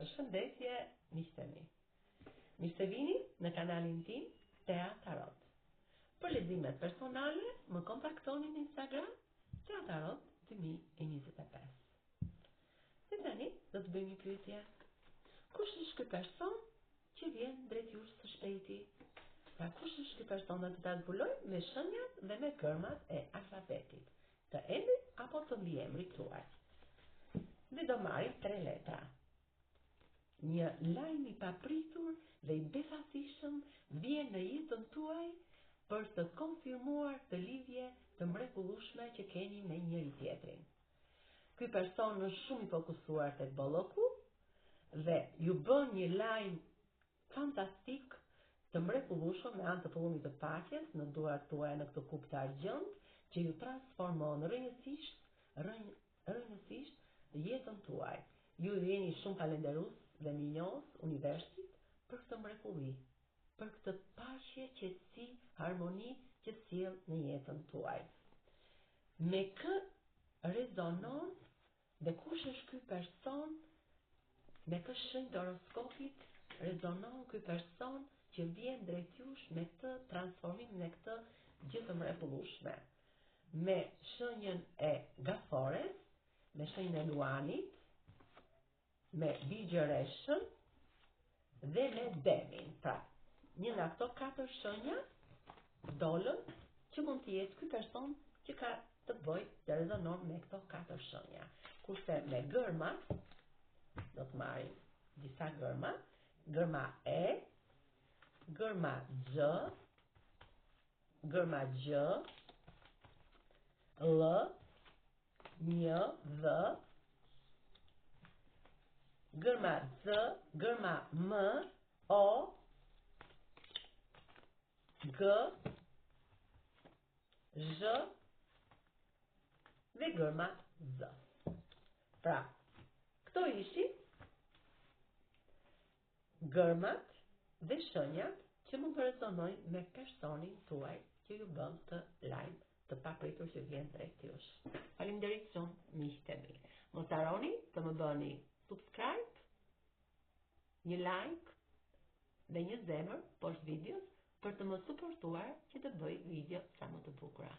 Përshëndetje, miqtë mi. Mirë se vini në kanalin tim Tea Tarot. Për leximet personale, më kontaktoni në Instagram Tea Tarot 2025. Dhe tani do të bëjmë një pyetje. Kush është ky person që vjen drejt jush së shpejti? Pra kush është ky person, do të ta zbulojmë me shenjat dhe me gërmat e alfabetit, të emrit apo të mbiemrit tuaj. Dhe do marrim 3 letra. Një lajm i papritur dhe i befasishëm vjen në jetën tuaj për të konfirmuar të lidhje të mrekullueshme që keni me njëri tjetrin. Ky person është shumë i fokusuar tek bolloku dhe ju bën një lajm fantastik të mrekullueshëm me anë të fillimit të paqes në duart tuaja në këtë kupë të argjend që ju transformon rrënjësisht jetën tuaj. Ju jeni shumë falenderues dhe minjos universit për këtë mrekulli, për këtë paqe, qetësi, harmoni që sjell në jetën tuaj. Me kë rezonon dhe kush është ky person, me kë shenjë të horoskopit rezonon ky person që vjen drejt jush me këtë transformim, me këtë gjë të mrekullueshme. Me shenjën e Gafores, me shenjën e Luanit, me Bigjëreshën dhe me Demin. Pra, një nga këto 4 shenja dolën që mund të jetë ky person që ka të bëjë të rezonon me këto 4 shenja. Kurse me gërmat, do të marrim disa gërma, gërma E, gërma X, gërma G, L, Një, Dhe, gërma C, gërma M, O, G, Zh dhe gërma Z. Pra, këto ishin gërmat dhe shenjat që mund të rezonojnë me personin tuaj që ju bën të lajm të papritur që vjen drejt jush. Faleminderit shumë, miqtë mi. Mos harroni të më bëni subscribe, një like dhe një zemër poshtë videos për të më suportuar që të bëj video sa më të bukura.